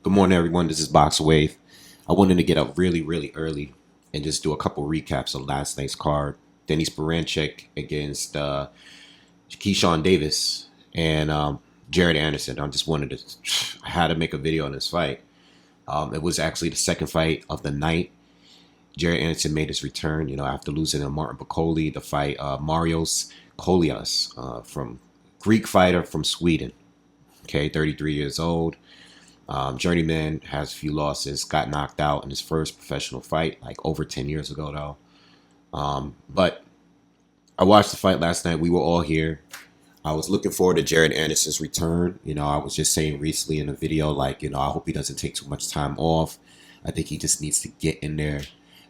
Good morning, everyone. This is Boxingwave. I wanted to get up really, really early and just do a couple recaps of last night's card. Denis Baranchyk against Keyshawn Davis and Jared Anderson. I had to make a video on this fight. It was actually the second fight of the night. Jared Anderson made his return, after losing to Martin Bakoli, the fight Marios Kolias, from Greek fighter from Sweden. Okay, 33 years old. Journeyman has a few losses, got knocked out in his first professional fight, like over 10 years ago, though. But I watched the fight last night. We were all here. I was looking forward to Jared Anderson's return. I was just saying recently in a video, I hope he doesn't take too much time off. I think he just needs to get in there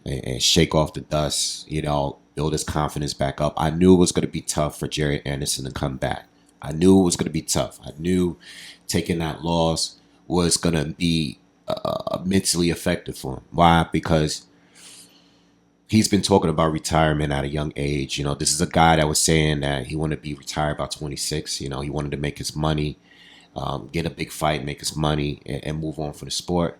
and shake off the dust, build his confidence back up. I knew it was going to be tough for Jared Anderson to come back. I knew it was going to be tough. I knew taking that loss was going to be mentally effective for him. Why? Because he's been talking about retirement at a young age. This is a guy that was saying that he wanted to be retired by 26. He wanted to make his money, get a big fight, make his money, and move on for the sport.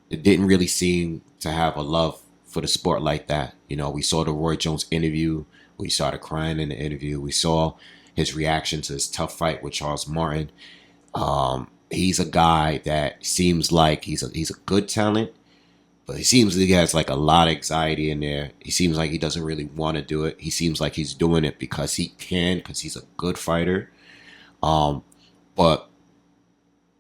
It didn't really seem to have a love for the sport like that. We saw the Roy Jones interview. We started crying in the interview. We saw his reaction to his tough fight with Charles Martin. He's a guy that seems like he's a good talent, but he seems like he has like a lot of anxiety in there. He seems like he doesn't really want to do it. He seems like he's doing it because he can, because he's a good fighter. But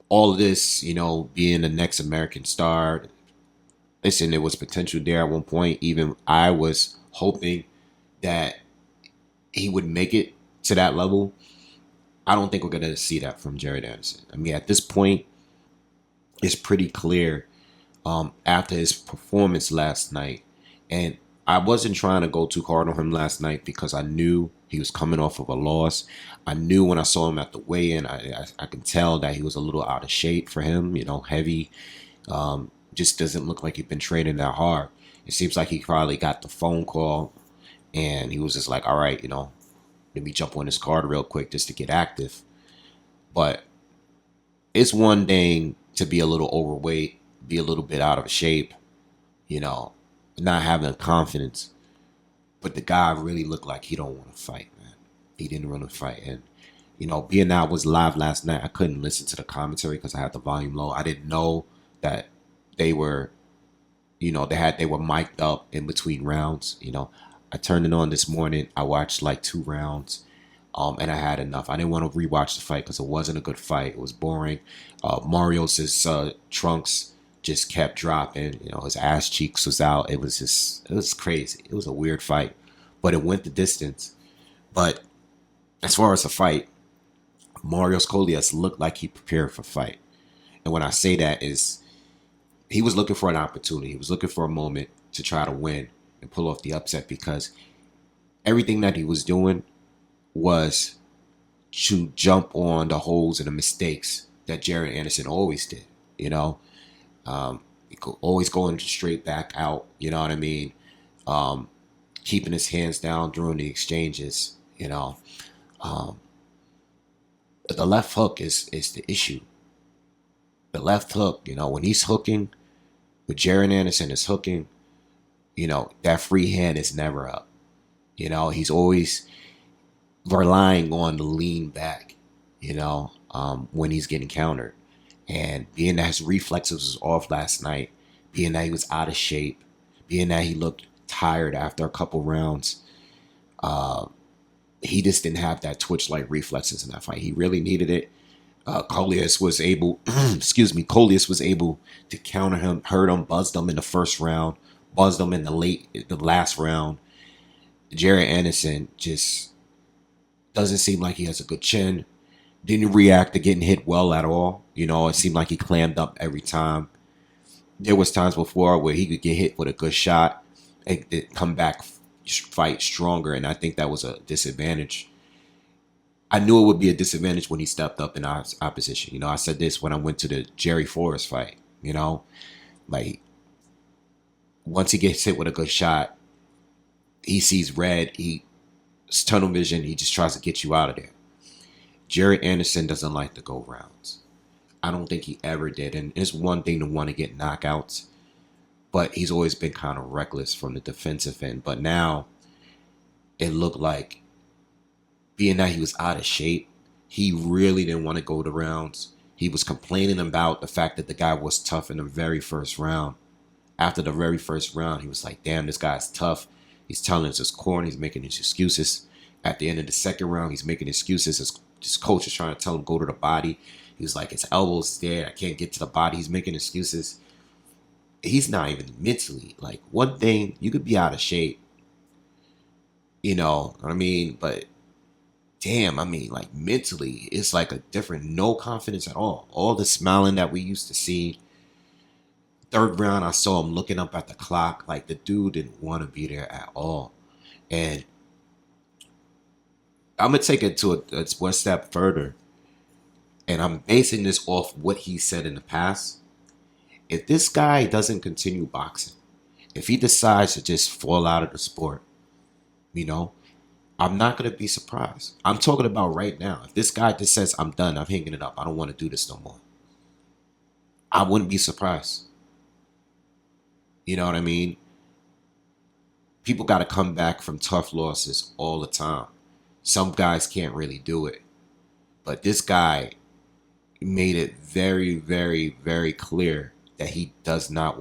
all of this, being the next American star, listen, there was potential there at one point. Even I was hoping that he would make it to that level. I don't think we're going to see that from Jared Anderson. I mean, at this point, it's pretty clear after his performance last night. And I wasn't trying to go too hard on him last night because I knew he was coming off of a loss. I knew when I saw him at the weigh-in, I could tell that he was a little out of shape for him, heavy. Just doesn't look like he's been training that hard. It seems like he probably got the phone call and he was just like, all right, let me jump on this card real quick just to get active. But it's one thing to be a little overweight, be a little bit out of shape, not having confidence. But the guy really looked like he don't want to fight, man. He didn't want to fight. And, being that I was live last night, I couldn't listen to the commentary because I had the volume low. I didn't know that they were, they were mic'd up in between rounds, I turned it on this morning. I watched like 2 rounds, and I had enough. I didn't want to rewatch the fight because it wasn't a good fight. It was boring. Marios' trunks just kept dropping. His ass cheeks was out. It was crazy. It was a weird fight, but it went the distance. But as far as the fight, Marios Kolias looked like he prepared for fight. And when I say that is, he was looking for an opportunity. He was looking for a moment to try to win and pull off the upset because everything that he was doing was to jump on the holes and the mistakes that Jared Anderson always did. He could always going straight back out. You know what I mean? Keeping his hands down during the exchanges. The left hook is the issue. The left hook, when he's hooking, when Jared Anderson is hooking, that free hand is never up. He's always relying on the lean back, when he's getting countered. And being that his reflexes was off last night, being that he was out of shape, being that he looked tired after a couple rounds, he just didn't have that twitch-like reflexes in that fight. He really needed it. Kolias was able, Kolias was able to counter him, hurt him, buzzed him in the first round, buzzed him in the last round. Jared Anderson just doesn't seem like he has a good chin. Didn't react to getting hit well at all. It seemed like he clammed up every time. There was times before where he could get hit with a good shot and come back, fight stronger, and I think that was a disadvantage. I knew it would be a disadvantage when he stepped up in opposition. I said this when I went to the Jerry Forrest fight. Like once he gets hit with a good shot, he sees red. It's tunnel vision. He just tries to get you out of there. Jared Anderson doesn't like to go rounds. I don't think he ever did. And it's one thing to want to get knockouts, but he's always been kind of reckless from the defensive end. But now it looked like, being that he was out of shape, he really didn't want to go the rounds. He was complaining about the fact that the guy was tough in the very first round. After the very first round, he was like, damn, this guy's tough. He's telling us his corner. He's making his excuses. At the end of the second round, he's making excuses. His coach is trying to tell him go to the body. He was like, his elbow's there. I can't get to the body. He's making excuses. He's not even mentally. Like, one thing, you could be out of shape, you know what I mean? But damn, I mean, like, mentally, it's like a different, no confidence at all. All the smiling that we used to see. Third round, I saw him looking up at the clock. Like, the dude didn't want to be there at all. And I'm going to take it to a one step further. And I'm basing this off what he said in the past. If this guy doesn't continue boxing, if he decides to just fall out of the sport, you know, I'm not going to be surprised. I'm talking about right now. If this guy just says, I'm done, I'm hanging it up, I don't want to do this no more, I wouldn't be surprised. You know what I mean? People got to come back from tough losses all the time. Some guys can't really do it. But this guy made it very, very, very clear that he does not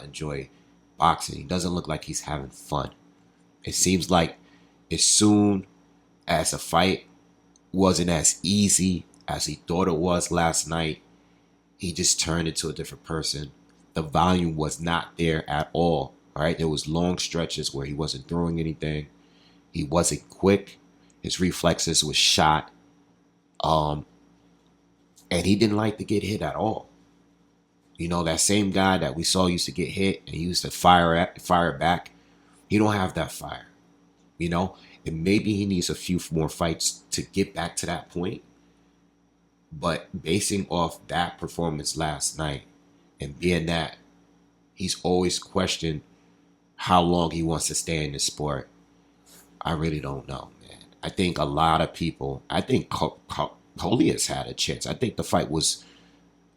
enjoy boxing. He doesn't look like he's having fun. It seems like as soon as a fight wasn't as easy as he thought it was last night, he just turned into a different person. The volume was not there at all. All right, there was long stretches where he wasn't throwing anything. He wasn't quick. His reflexes was shot. And he didn't like to get hit at all. You know, that same guy that we saw used to get hit and he used to fire back. He don't have that fire. You know, and maybe he needs a few more fights to get back to that point. But basing off that performance last night, and being that he's always questioned how long he wants to stay in this sport, I really don't know, man. I think a lot of people, I think Polias had a chance. I think the fight was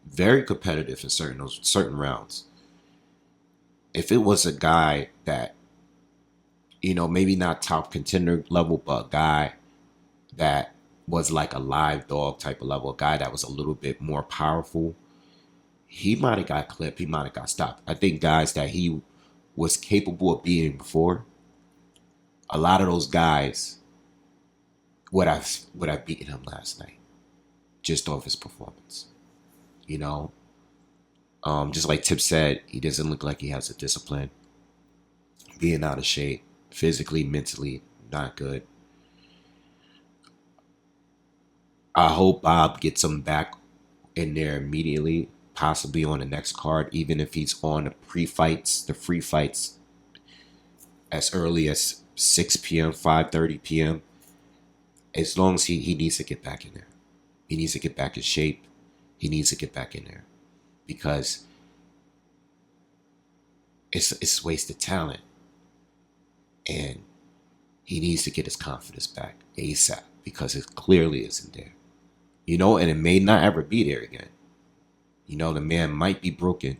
very competitive in certain rounds. If it was a guy that, you know, maybe not top contender level, but a guy that was like a live dog type of level, a guy that was a little bit more powerful, he might have got clipped. He might have got stopped. I think guys that he was capable of beating before, a lot of those guys would have beaten him last night just off his performance. You know, just like Tip said, he doesn't look like he has a discipline. Being out of shape, physically, mentally, not good. I hope Bob gets him back in there immediately, possibly on the next card, even if he's on the free fights, as early as 6 p.m., 5:30 p.m. As long as he needs to get back in there. He needs to get back in shape. He needs to get back in there because it's wasted talent. And he needs to get his confidence back ASAP because it clearly isn't there. You know, and it may not ever be there again. You know, the man might be broken.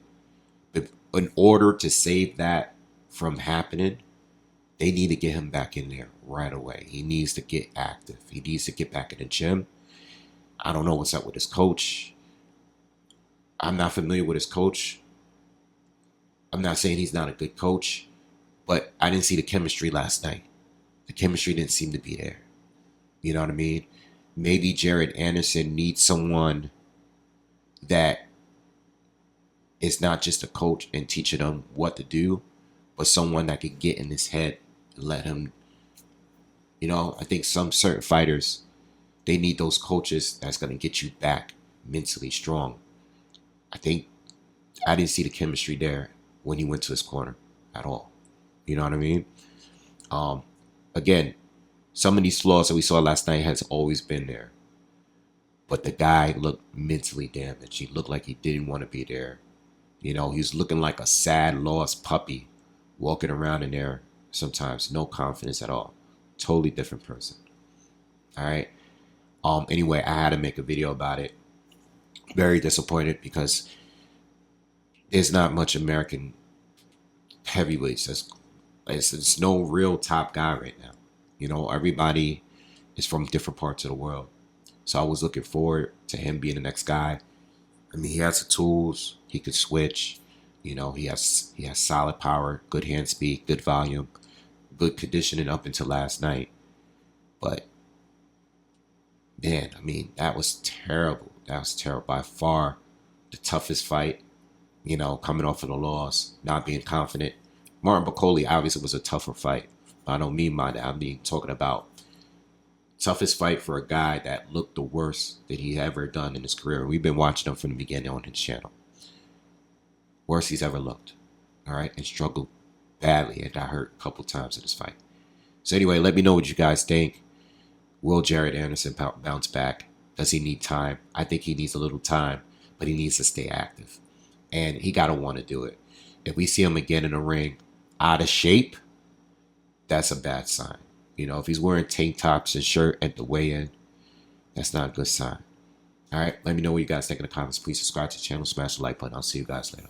But in order to save that from happening, they need to get him back in there right away. He needs to get active. He needs to get back in the gym. I don't know what's up with his coach. I'm not familiar with his coach. I'm not saying he's not a good coach, but I didn't see the chemistry last night. The chemistry didn't seem to be there. You know what I mean? Maybe Jared Anderson needs someone that is not just a coach and teaching him what to do, but someone that could get in his head and let him, you know, I think some certain fighters, they need those coaches that's going to get you back mentally strong. I think I didn't see the chemistry there when he went to his corner at all. You know what I mean? Again, some of these flaws that we saw last night has always been there. But the guy looked mentally damaged. He looked like he didn't want to be there. You know, he's looking like a sad, lost puppy walking around in there sometimes. No confidence at all. Totally different person. All right. Anyway, I had to make a video about it. Very disappointed because there's not much American heavyweights. It's no real top guy right now. You know, everybody is from different parts of the world. So I was looking forward to him being the next guy. I mean, he has the tools. He could switch. You know, he has solid power, good hand speed, good volume, good conditioning up until last night. But man, I mean, that was terrible. That was terrible. By far the toughest fight, you know, coming off of the loss, not being confident. Martin Bacoli obviously was a tougher fight. I don't mean by that. I mean talking about toughest fight for a guy that looked the worst that he ever done in his career. We've been watching him from the beginning on his channel. Worst he's ever looked. All right, and struggled badly and got hurt a couple times in this fight. So anyway, let me know what you guys think. Will Jared Anderson bounce back? Does he need time? I think he needs a little time, but he needs to stay active. And he got to want to do it. If we see him again in the ring out of shape, that's a bad sign. You know, if he's wearing tank tops and shirt at the weigh-in, that's not a good sign. All right, let me know what you guys think in the comments. Please subscribe to the channel, smash the like button. I'll see you guys later.